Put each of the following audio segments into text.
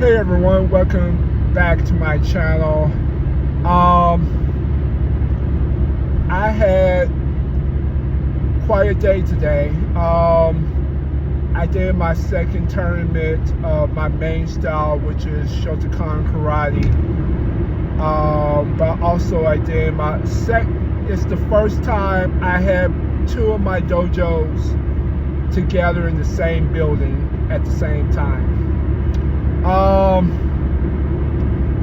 Hey everyone, welcome back to my channel. I had quite a day today. I did my second tournament of my main style, which is Shotokan Karate. But also I did my it's the first time I had two of my dojos together in the same building at the same time.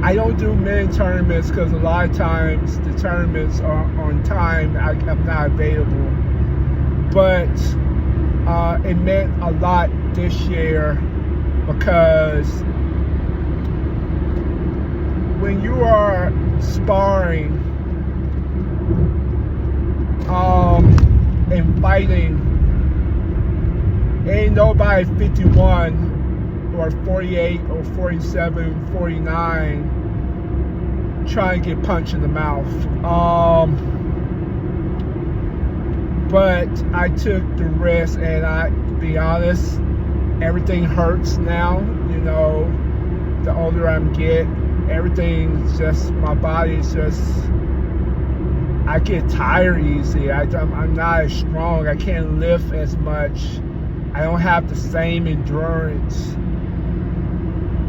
I don't do many tournaments because a lot of times the tournaments are on time. I'm not available, but it meant a lot this year because when you are sparring and fighting, ain't nobody 51 or 48 or 47, 49 trying to get punched in the mouth. But I took the risk, and to be honest, everything hurts now. You know, the older I'm everything's just, my body's just, I get tired easy. I'm not as strong. I can't lift as much. I don't have the same endurance.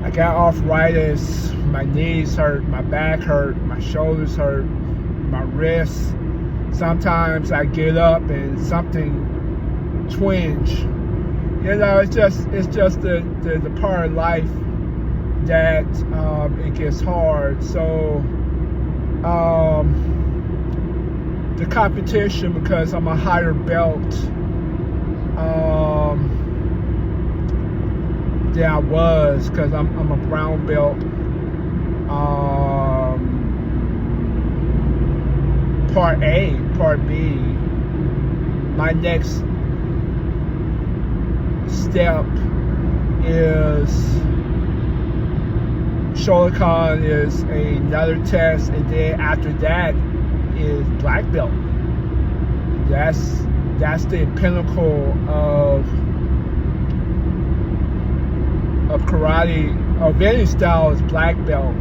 I got arthritis, my knees hurt, my back hurt, my shoulders hurt, my wrists. Sometimes I get up and something twinge. You know, it's just the part of life that it gets hard. So the competition, because I'm a higher belt than I was, because I'm a brown belt. Part A, Part B. My next step is Shotokan is another test, and then after that is black belt. That's the pinnacle of karate. Of any style is black belt,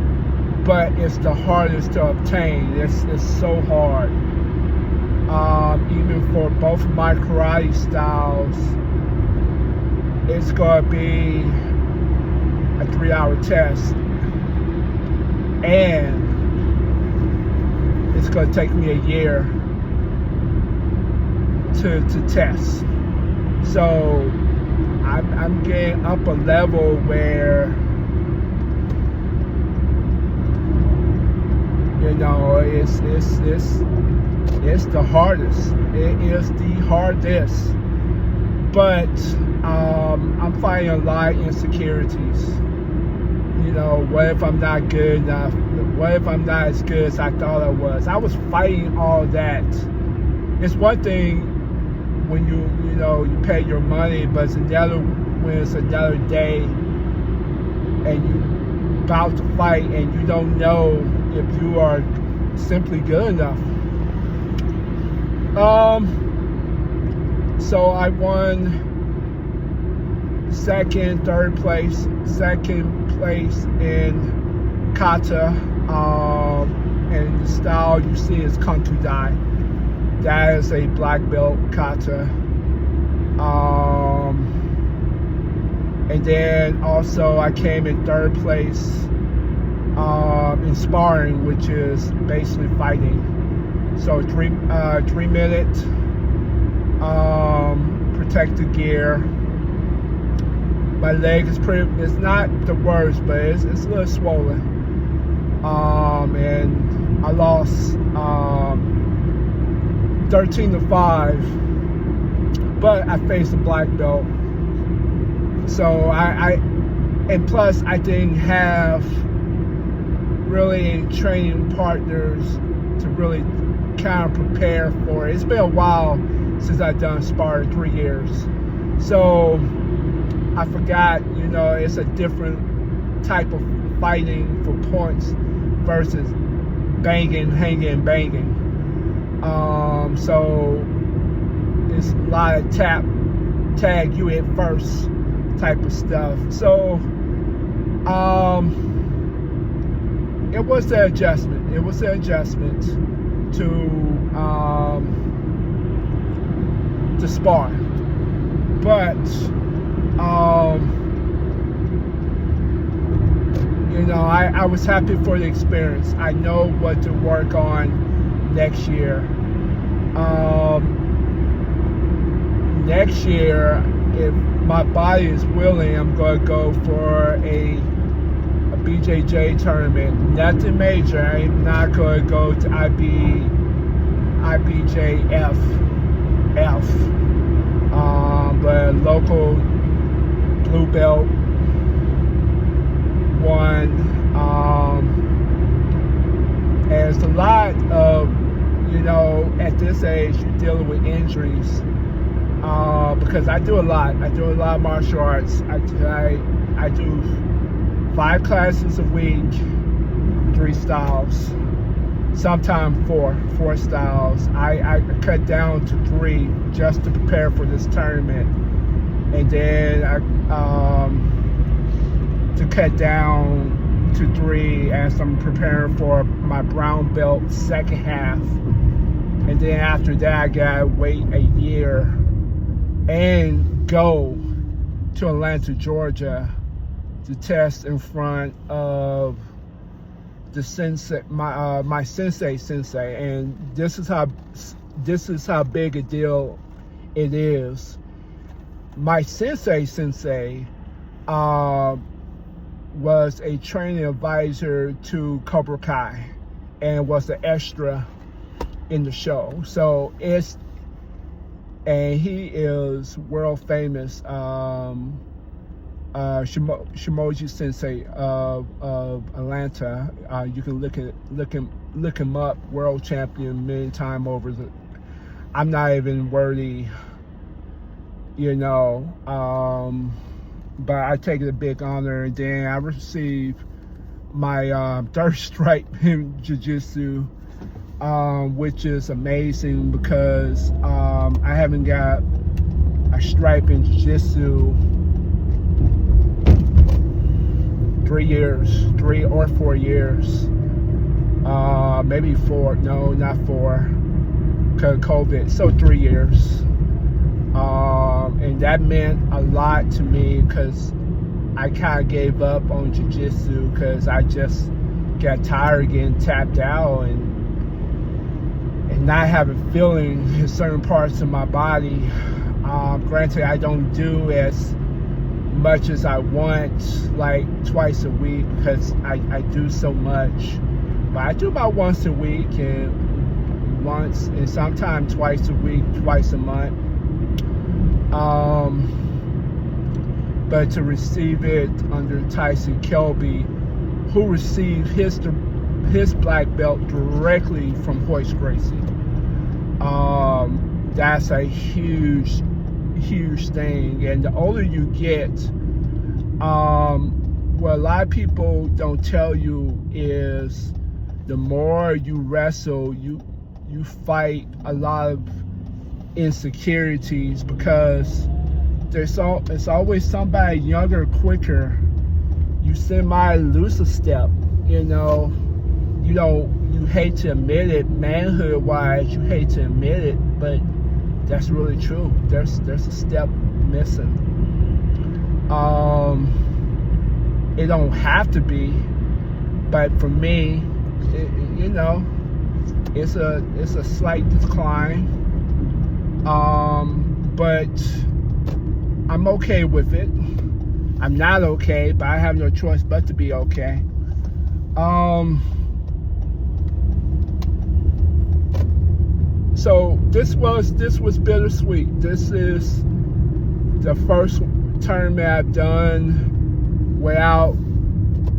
but it's the hardest to obtain. It's so hard. Even for both of my karate styles, it's gonna be a 3-hour test, and it's gonna take me a year to test. So I'm getting up a level where, you know, it's the hardest. It is the hardest. But I'm finding a lot of insecurities. You know, what if I'm not good enough? What if I'm not as good as I thought I was? I was fighting all that. It's one thing when you pay your money, but it's another when it's another day and you about to fight and you don't know if you are simply good enough. So I won second place in kata, and the style you see is Kung Fu Dai. That is a black belt kata. And then also I came in third place in sparring, which is basically fighting. So 3 minute protective gear. My leg is it's not the worst, but it's a little swollen. And I lost 13-5, but I faced a black belt. So and plus I didn't have really any training partners to really kind of prepare for it. It's been a while since I've done sparring, 3 years. So I forgot, you know, it's a different type of fighting for points versus banging, hanging, banging. So it's a lot of tag you hit first type of stuff. So It was the adjustment. It was the adjustment to spar. But you know, I was happy for the experience. I know what to work on next year. Next year, if my body is willing, I'm going to go for a BJJ tournament. Nothing major. I'm not going to go to IBJF. But local blue belt one. And it's a lot of, you know, at this age, you're dealing with injuries. Because I do a lot. I do a lot of martial arts. I do 5 classes a week, 3 styles, sometimes 4 styles. I cut down to 3 just to prepare for this tournament, and then to cut down to 3 as I'm preparing for my brown belt second half, and then after that I gotta wait a year and go to Atlanta, Georgia, to test in front of the sensei, my sensei, and this is how big a deal it is. My sensei was a training advisor to Cobra Kai and was an extra in the show. So and he is world famous, Shimoji Sensei of Atlanta. You can look him up. World champion many times over. I'm not even worthy, you know. But I take it a big honor. And then I received my 3rd stripe in Jiu-Jitsu, which is amazing because I haven't got a stripe in Jiu-Jitsu 3 or 4 years, maybe 4. No, not 4, because of COVID. So 3 years, and that meant a lot to me because I kind of gave up on jiu-jitsu because I just got tired of getting tapped out and not having feeling in certain parts of my body. Granted, I don't do as much as I want, like twice a week, because I do so much. But I do about once a week and sometimes twice a week, twice a month. But to receive it under Tyson Kelby, who received his black belt directly from Royce Gracie, that's a huge thing. And the older you get, what a lot of people don't tell you is the more you wrestle, you fight a lot of insecurities, because it's always somebody younger, quicker. You semi-lose a step, you know. You hate to admit it, manhood-wise, you hate to admit it, but that's really true. There's a step missing. It don't have to be, but for me, it's a slight decline. But I'm okay with it. I'm not okay, but I have no choice but to be okay. So this was bittersweet. This is the first tournament I've done without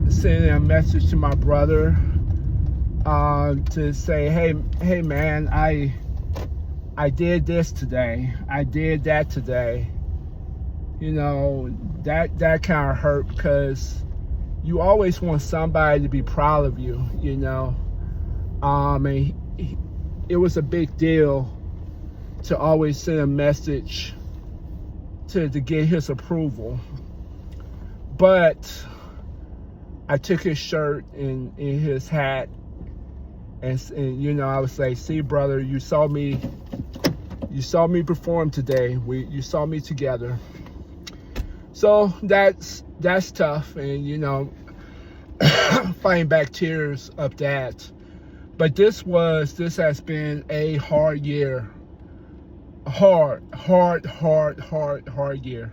sending a message to my brother to say, hey man, I did this today. I did that today. You know, that kind of hurt, because you always want somebody to be proud of you, you know. And it was a big deal to always send a message to get his approval. But I took his shirt and his hat, and you know, I would say, see, brother, you saw me perform today. You saw me together. So that's tough, and you know, fighting back tears of that. But this has been a hard year. Hard year.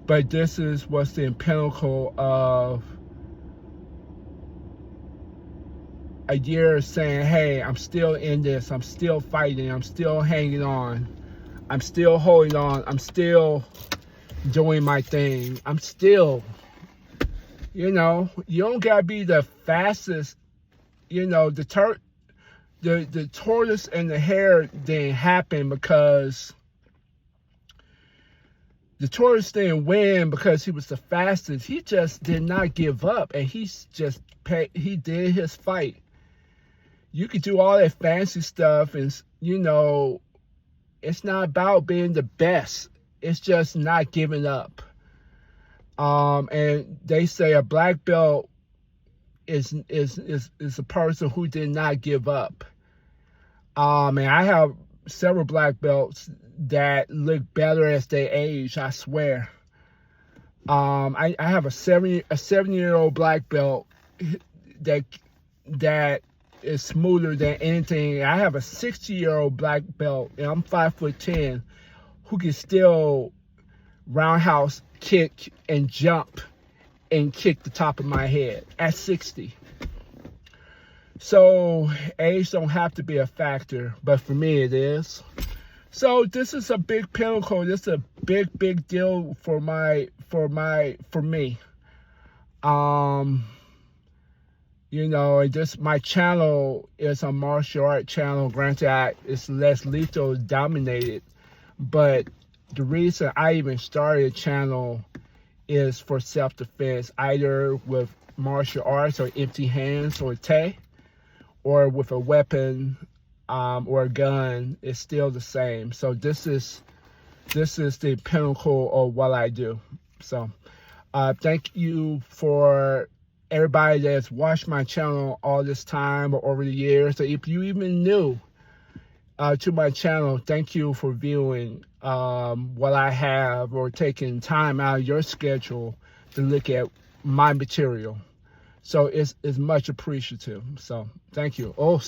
But this is what's the pinnacle of a year saying, hey, I'm still in this, I'm still fighting, I'm still hanging on, I'm still holding on, I'm still doing my thing, I'm still, you know, you don't gotta be the fastest, you know, the tortoise and the hare didn't happen because the tortoise didn't win because he was the fastest. He just did not give up, and he did his fight. You could do all that fancy stuff, and you know, it's not about being the best. It's just not giving up. And they say a black belt is a person who did not give up. And I have several black belts that look better as they age, I swear. I have a 7-year-old black belt that is smoother than anything. I have a 60-year-old black belt, and I'm 5'10", who can still roundhouse kick and jump and kick the top of my head at 60. So age don't have to be a factor, but for me it is. So this is a big pinnacle. This is a big deal for me. You know, and my channel is a martial art channel. Granted, it's less lethal dominated, but the reason I even started a channel is for self-defense, either with martial arts or empty hands or te, or with a weapon or a gun. It's still the same. So this is the pinnacle of what I do. So thank you for everybody that's watched my channel all this time or over the years. So if you even new to my channel, thank you for viewing what I have, or taking time out of your schedule to look at my material. So it's much appreciative. So thank you. Oh.